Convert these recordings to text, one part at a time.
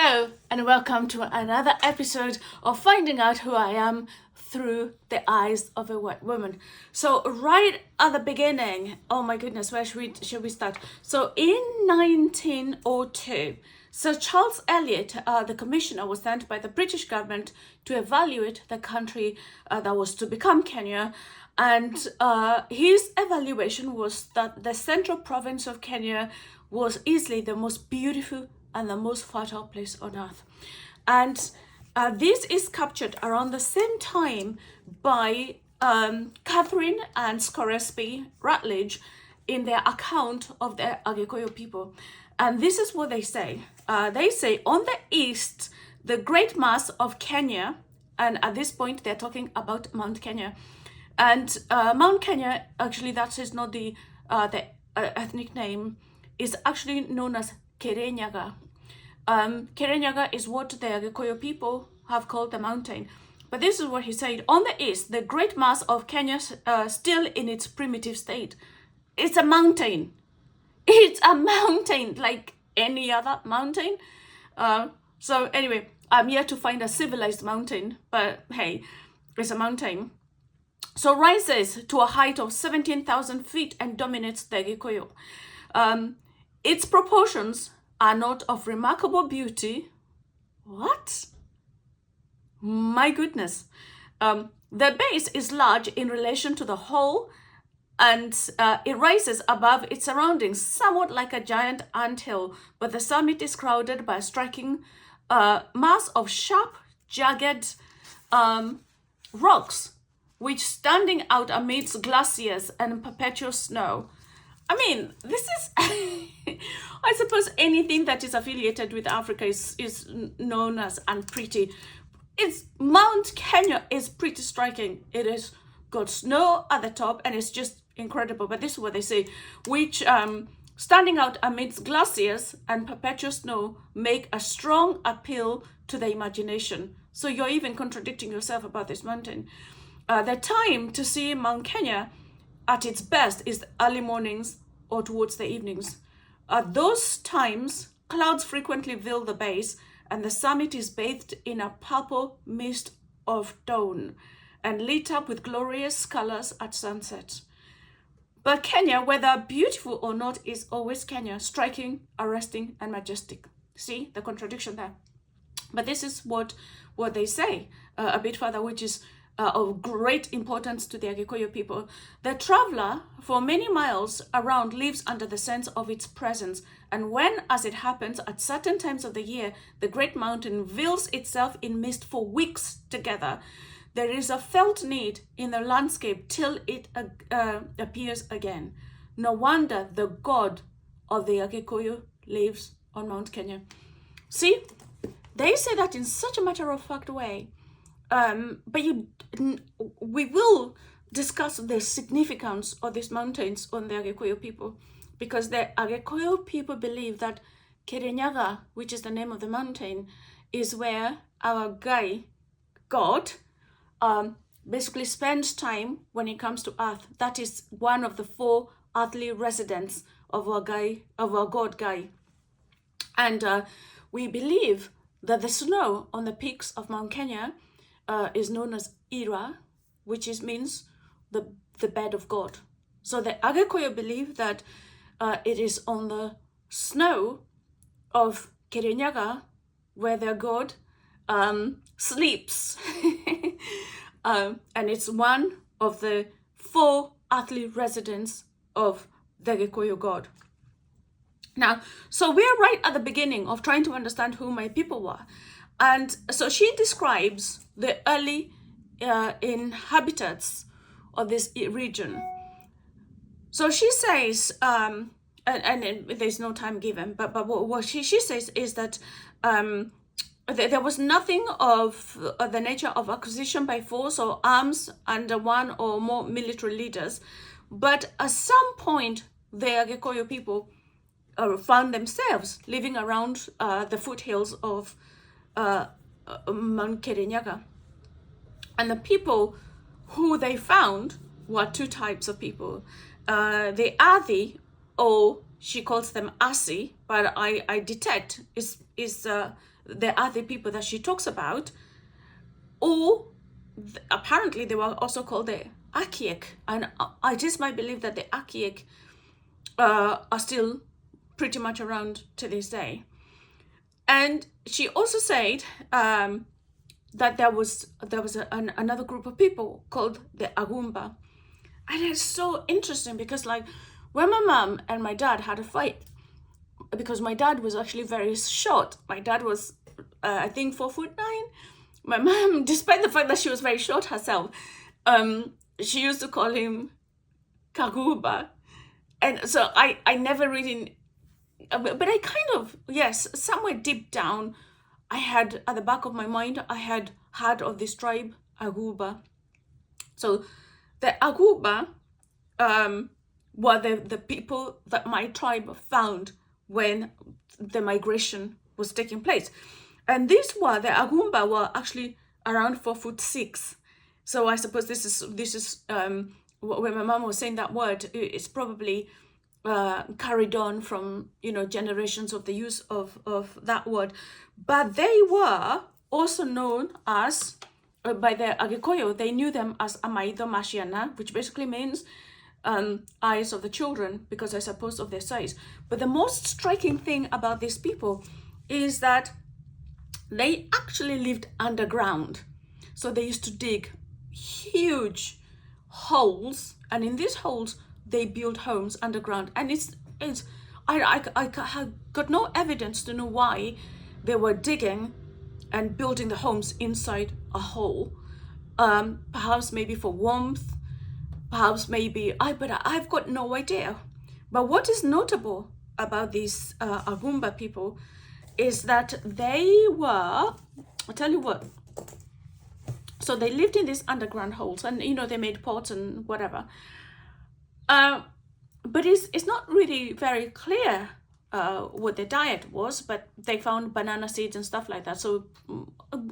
Hello and welcome to another episode of Finding Out Who I Am Through the Eyes of a White Woman. So right at the beginning, oh my goodness, where should we start? So in 1902, Sir Charles Elliott, the commissioner, was sent by the British government to evaluate the country that was to become Kenya. And his evaluation was that the central province of Kenya was easily the most beautiful and the most fertile place on earth. And this is captured around the same time by Catherine and Scoresby Rutledge in their account of the Agikuyu people. And this is what they say. They say, on the east, the great mass of Kenya, and at this point they're talking about Mount Kenya. And Mount Kenya, actually that is not the ethnic name, is actually known as Kirinyaga. Kirinyaga is what the Agikuyu people have called the mountain. But this is what he said. On the east, the great mass of Kenya still in its primitive state. It's a mountain. It's a mountain like any other mountain. So anyway, I'm here to find a civilized mountain. But hey, it's a mountain. So rises to a height of 17,000 feet and dominates the Agikuyu. Its proportions are not of remarkable beauty. What? My goodness. The base is large in relation to the whole, and it rises above its surroundings, somewhat like a giant anthill, but the summit is crowded by a striking mass of sharp, jagged rocks, which standing out amidst glaciers and perpetual snow. I mean, this is, I suppose anything that is affiliated with Africa is known as unpretty. Mount Kenya is pretty striking. It has got snow at the top and it's just incredible. But this is what they say, which standing out amidst glaciers and perpetual snow make a strong appeal to the imagination. So you're even contradicting yourself about this mountain. The time to see Mount Kenya at its best is the early mornings or towards the evenings. At those times, clouds frequently veil the base and the summit is bathed in a purple mist of dawn and lit up with glorious colors at sunset. But Kenya, whether beautiful or not, is always Kenya, striking, arresting, and majestic. See the contradiction there? But this is what they say a bit further, which is of great importance to the Agikuyu people. The traveler for many miles around lives under the sense of its presence, and when, as it happens, at certain times of the year, the great mountain veils itself in mist for weeks together, there is a felt need in the landscape till it appears again. No wonder the god of the Agikuyu lives on Mount Kenya. See, they say that in such a matter-of-fact way. But we will discuss the significance of these mountains on the Agikuyu people, because the Agikuyu people believe that Kirinyaga, which is the name of the mountain, is where our God, basically spends time when it comes to earth. That is one of the 4 earthly residents of our God Guy. And we believe that the snow on the peaks of Mount Kenya is known as Ira, which means the bed of God. So the Agikuyu believe that it is on the snow of Kirinyaga where their God sleeps. And it's one of the 4 earthly residents of the Agikuyu God. Now, so we're right at the beginning of trying to understand who my people were. And so she describes the early inhabitants of this region. So she says, and there's no time given, but what she says is that there was nothing of the nature of acquisition by force or arms under one or more military leaders. But at some point, the Agikuyu people found themselves living around the foothills of Mount Kirinyaga. And the people who they found were 2 types of people. The Athi, or she calls them Asi, but I detect is the other people that she talks about, or apparently they were also called the Akiek, and I just might believe that the Akiek are still pretty much around to this day. And she also said that there was another group of people called the Agumba. And it's so interesting because, like, when my mom and my dad had a fight, because my dad was actually very short. My dad was, I think, 4'9". My mom, despite the fact that she was very short herself, she used to call him Kaguba. And so I never really, but I kind of, yes, somewhere deep down, I had, at the back of my mind, I had heard of this tribe, Agumba. So the Agumba were the people that my tribe found when the migration was taking place. And the Agumba were actually around 4'6". So I suppose this is when my mom was saying that word, it's probably carried on from, generations of the use of that word. But they were also known as, by the Agikuyu, they knew them as Amaido Mashiana, which basically means eyes of the children, because I suppose of their size. But the most striking thing about these people is that they actually lived underground. So they used to dig huge holes, and in these holes they built homes underground. And I got no evidence to know why they were digging and building the homes inside a hole. Perhaps maybe for warmth, perhaps maybe, but I've got no idea. But what is notable about these Agumba people is that they were, I'll tell you what, so they lived in these underground holes, and they made pots and whatever. But it's not really very clear what their diet was, but they found banana seeds and stuff like that, so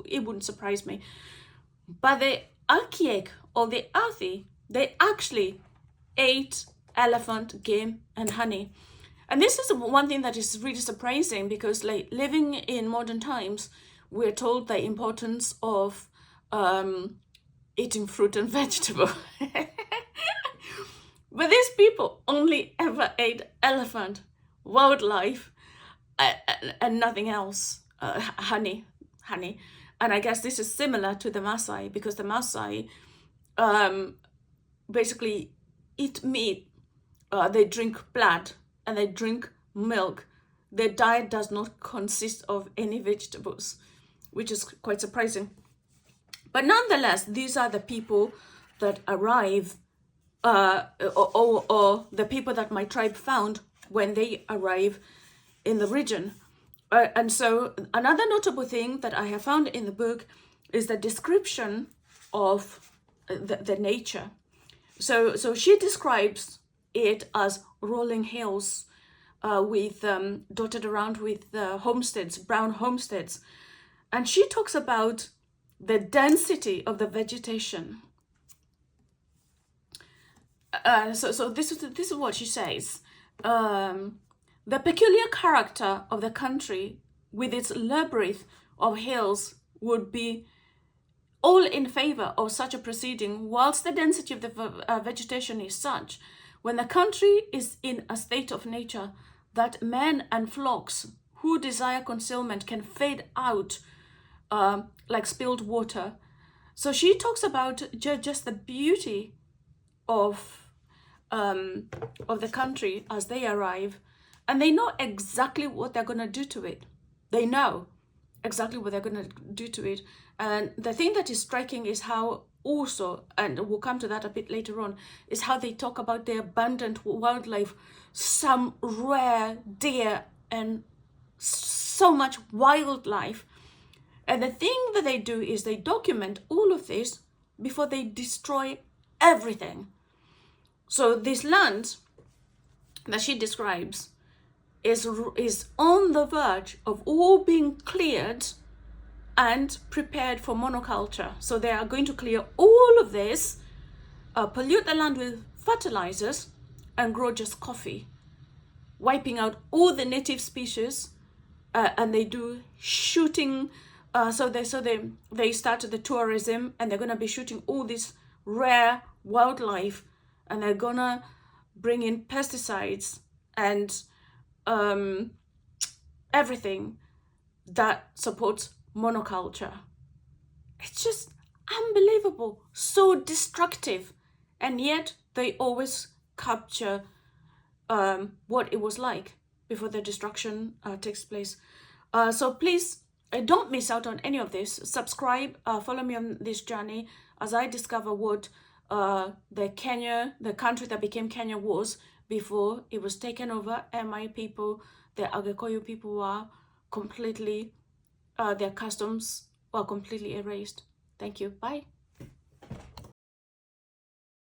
it wouldn't surprise me. But the Akiek, or the Athi, they actually ate elephant, game, and honey. And this is one thing that is really surprising, because, like, living in modern times, we're told the importance of eating fruit and vegetable. But these people only ever ate elephant, wildlife, and nothing else. Honey. And I guess this is similar to the Maasai, because the Maasai basically eat meat, they drink blood, and they drink milk. Their diet does not consist of any vegetables, which is quite surprising. But nonetheless, these are the people that arrive, or the people that my tribe found when they arrive in the region. And so another notable thing that I have found in the book is the description of the nature. So she describes it as rolling hills with dotted around with homesteads, brown homesteads. And she talks about the density of the vegetation. So this is what she says. The peculiar character of the country with its labyrinth of hills would be all in favor of such a proceeding, whilst the density of the vegetation is such, when the country is in a state of nature, that men and flocks who desire concealment can fade out like spilled water. So she talks about just the beauty of the country as they arrive, and they know exactly what they're going to do to it. They know exactly what they're going to do to it. And the thing that is striking is how also, and we'll come to that a bit later on, is how they talk about the abundant wildlife, some rare deer and so much wildlife. And the thing that they do is they document all of this before they destroy everything. So this land that she describes is on the verge of all being cleared and prepared for monoculture. So they are going to clear all of this, pollute the land with fertilizers, and grow just coffee, wiping out all the native species and they do shooting. They started the tourism, and they're gonna be shooting all this rare wildlife, and they're gonna bring in pesticides and everything that supports monoculture. It's just unbelievable, so destructive, and yet they always capture what it was like before the destruction takes place. So please don't miss out on any of this. Subscribe, follow me on this journey as I discover what the country that became Kenya was before it was taken over, and my people, the Agikuyu people, were completely, their customs were completely erased. Thank you. Bye.